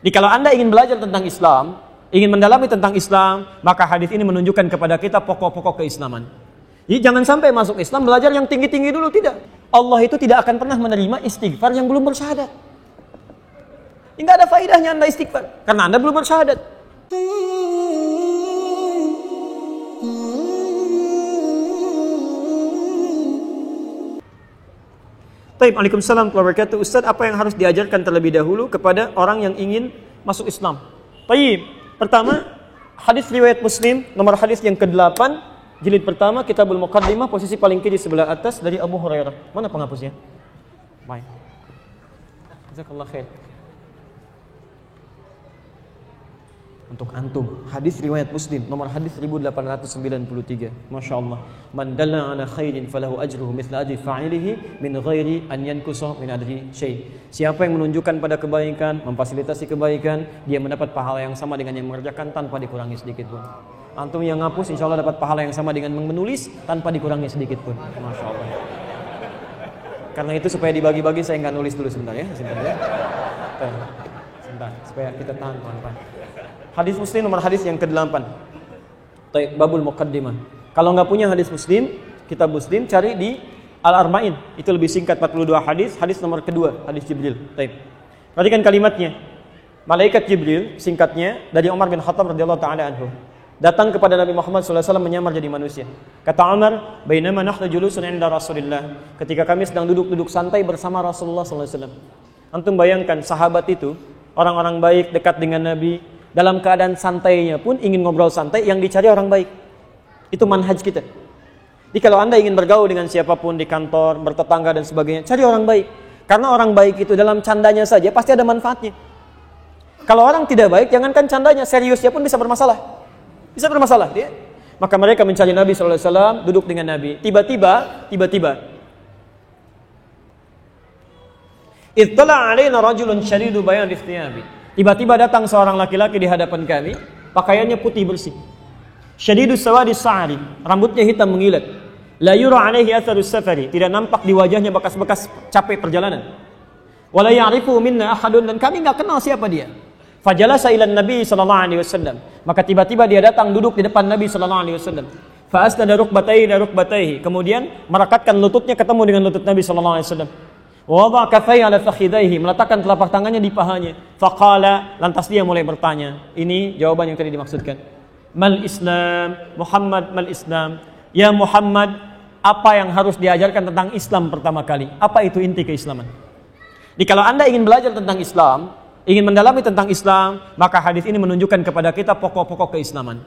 Jadi kalau Anda ingin belajar tentang Islam, ingin mendalami tentang Islam, maka hadis ini menunjukkan kepada kita pokok-pokok keislaman. Jadi jangan sampai masuk Islam belajar yang tinggi-tinggi dulu, tidak. Allah itu tidak akan pernah menerima istighfar yang belum bersyahadat. Tidak ada faedahnya Anda istighfar karena Anda belum bersyahadat. Waalaikumsalam warahmatullahi wabarakatuh. Ustaz, apa yang harus diajarkan terlebih dahulu kepada orang yang ingin masuk Islam? Pertama, hadis riwayat Muslim, nomor hadis yang ke-8, jilid pertama, Kitabul Muqaddimah, posisi paling kiri sebelah atas dari Abu Hurairah. Mana penghapusnya? Baik. Jazakallah khair. Untuk antum, hadis riwayat Muslim, nomor hadis 1893. Masya Allah. Man dalla ala khairin falahu ajruhu mithla ajri fa'ilihi min ghairi an yankusa min adri syai'. Siapa yang menunjukkan pada kebaikan, memfasilitasi kebaikan, dia mendapat pahala yang sama dengan yang mengerjakan tanpa dikurangi sedikit pun. Antum yang ngapus insya Allah dapat pahala yang sama dengan menulis tanpa dikurangi sedikit pun. Masya Allah. Karena itu supaya dibagi-bagi saya nggak nulis dulu sebentar ya. Sebentar, supaya kita tahan pelan-pelan. Hadis Muslim nomor hadis yang ke-8. Babul Muqaddimah. Kalau nggak punya hadis Muslim, kitab Muslim cari di Al-Arba'in. Itu lebih singkat, 42 hadis. Hadis nomor kedua, hadis Jibril. Perhatikan kalimatnya. Malaikat Jibril, singkatnya, dari Umar bin Khattab radhiyallahu taala anhu, datang kepada Nabi Muhammad SAW menyamar jadi manusia. Kata Umar, "Bainama nahnu julusun 'inda Rasulillah." Ketika kami sedang duduk-duduk santai bersama Rasulullah SAW. Antum bayangkan sahabat itu, orang-orang baik dekat dengan Nabi, dalam keadaan santainya pun ingin ngobrol santai, yang dicari orang baik. Itu manhaj kita. Jadi kalau Anda ingin bergaul dengan siapapun di kantor, bertetangga dan sebagainya, cari orang baik. Karena orang baik itu dalam candanya saja pasti ada manfaatnya. Kalau orang tidak baik, jangankan candanya, seriusnya pun bisa bermasalah. Bisa bermasalah dia. Maka mereka mencari Nabi SAW, duduk dengan Nabi. Tiba-tiba ittala alaina rajulun syadidu bayadis thiyabi. Tiba-tiba datang seorang laki-laki di hadapan kami, pakaiannya putih bersih. Syadidus sawadis sa'ari, rambutnya hitam mengilat. La yura alaihi atharus safari, tidak nampak di wajahnya bekas-bekas capek perjalanan. Wala ya'rifu minna ahadun, dan kami enggak kenal siapa dia. Fajalasa ila Nabi sallallahu alaihi wasallam, maka tiba-tiba dia datang duduk di depan Nabi sallallahu alaihi wasallam. Fa asnada rukbatayhi, kemudian merekatkan lututnya ketemu dengan lutut Nabi sallallahu alaihi wasallam. Wada kafai ala fakhidaihi, meletakkan telapak tangannya di pahanya. Faqala, lantas dia mulai bertanya. Ini jawaban yang tadi dimaksudkan. Mal Islam, Muhammad mal Islam. Ya Muhammad, apa yang harus diajarkan tentang Islam pertama kali? Apa itu inti keislaman? Jadi kalau Anda ingin belajar tentang Islam, ingin mendalami tentang Islam, maka hadis ini menunjukkan kepada kita pokok-pokok keislaman.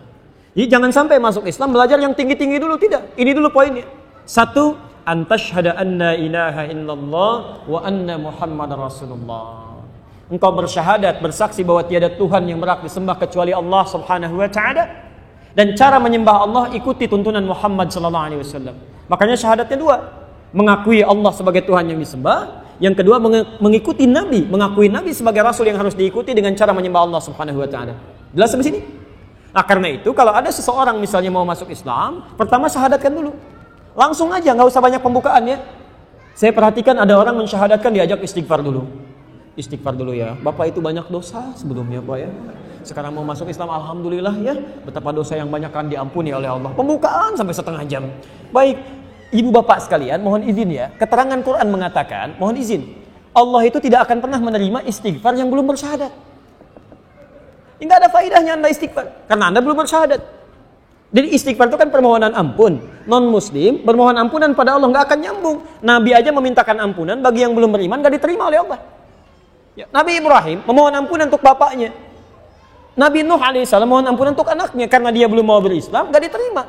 Jadi jangan sampai masuk Islam belajar yang tinggi-tinggi dulu, tidak. Ini dulu poinnya. 1, antashhada anna ilaha illallah wa anna muhammadar rasulullah. Engkau bersyahadat, bersaksi bahwa tiada Tuhan yang berhak disembah kecuali Allah Subhanahu wa taala, dan cara menyembah Allah ikuti tuntunan Muhammad sallallahu alaihi wasallam. Makanya syahadatnya 2, mengakui Allah sebagai Tuhan yang disembah, yang kedua mengikuti Nabi, mengakui Nabi sebagai rasul yang harus diikuti dengan cara menyembah Allah Subhanahu wa taala. Jelas sampai sini? Nah, karena itu kalau ada seseorang misalnya mau masuk Islam, pertama syahadatkan dulu. Langsung aja, nggak usah banyak pembukaan ya. Saya perhatikan ada orang mensyahadatkan diajak istighfar dulu. Istighfar dulu ya. Bapak itu banyak dosa sebelumnya Pak ya. Sekarang mau masuk Islam, alhamdulillah ya. Betapa dosa yang banyak kan diampuni oleh Allah. Pembukaan sampai setengah jam. Baik, ibu bapak sekalian, mohon izin ya. Keterangan Quran mengatakan, mohon izin, Allah itu tidak akan pernah menerima istighfar yang belum bersyahadat. Nggak ada faedahnya Anda istighfar karena Anda belum bersyahadat. Jadi istighfar itu kan permohonan ampun. Non-muslim bermohon ampunan pada Allah nggak akan nyambung. Nabi aja memintakan ampunan bagi yang belum beriman nggak diterima oleh Allah. Ya, Nabi Ibrahim memohon ampunan untuk bapaknya. Nabi Nuh alaihissalam mohon ampunan untuk anaknya karena dia belum mau berislam, nggak diterima.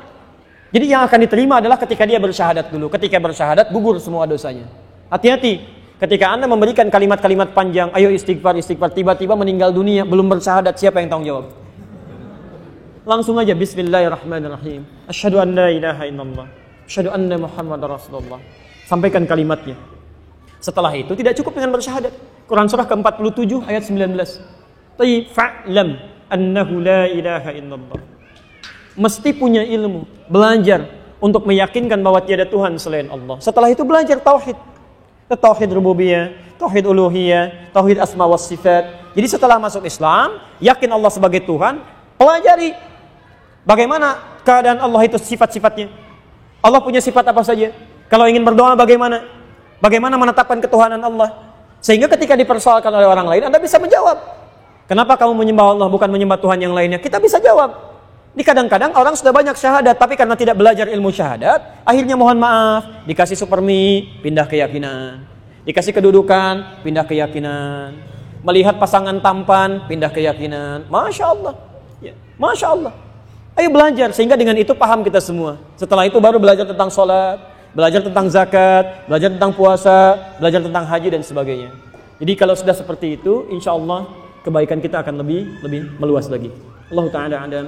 Jadi yang akan diterima adalah ketika dia bersyahadat dulu. Ketika bersyahadat gugur semua dosanya. Hati-hati. Ketika Anda memberikan kalimat-kalimat panjang, ayo istighfar, tiba-tiba meninggal dunia belum bersyahadat, siapa yang tanggung jawab? Langsung aja bismillahirrahmanirrahim. Asyhadu an la ilaha illallah. Asyhadu anna Muhammadar Rasulullah. Sampaikan kalimatnya. Setelah itu tidak cukup dengan bersyahadat. Quran surah ke-47 ayat 19. Fa'lam annahu la ilaha illallah. Mesti punya ilmu, belajar untuk meyakinkan bahwa tiada Tuhan selain Allah. Setelah itu belajar tauhid. Tauhid rububiyah, tauhid uluhiyah, tauhid asma was sifat, Jadi setelah masuk Islam, yakin Allah sebagai Tuhan, pelajari bagaimana keadaan Allah itu, sifat-sifatnya. Allah punya sifat apa saja? Kalau ingin berdoa bagaimana? Bagaimana menetapkan ketuhanan Allah? Sehingga ketika dipersoalkan oleh orang lain, Anda bisa menjawab. Kenapa kamu menyembah Allah bukan menyembah Tuhan yang lainnya? Kita bisa jawab. Ini kadang-kadang orang sudah banyak syahadat, tapi karena tidak belajar ilmu syahadat, akhirnya mohon maaf, dikasih supermi, pindah keyakinan. Dikasih kedudukan, pindah keyakinan. Melihat pasangan tampan, pindah keyakinan. Masya Allah. Ya, Masya Allah. Ayo belajar, sehingga dengan itu paham kita semua. Setelah itu baru belajar tentang sholat, belajar tentang zakat, belajar tentang puasa, belajar tentang haji dan sebagainya. Jadi kalau sudah seperti itu, insya Allah kebaikan kita akan lebih meluas lagi. Allah Ta'ala a'lam.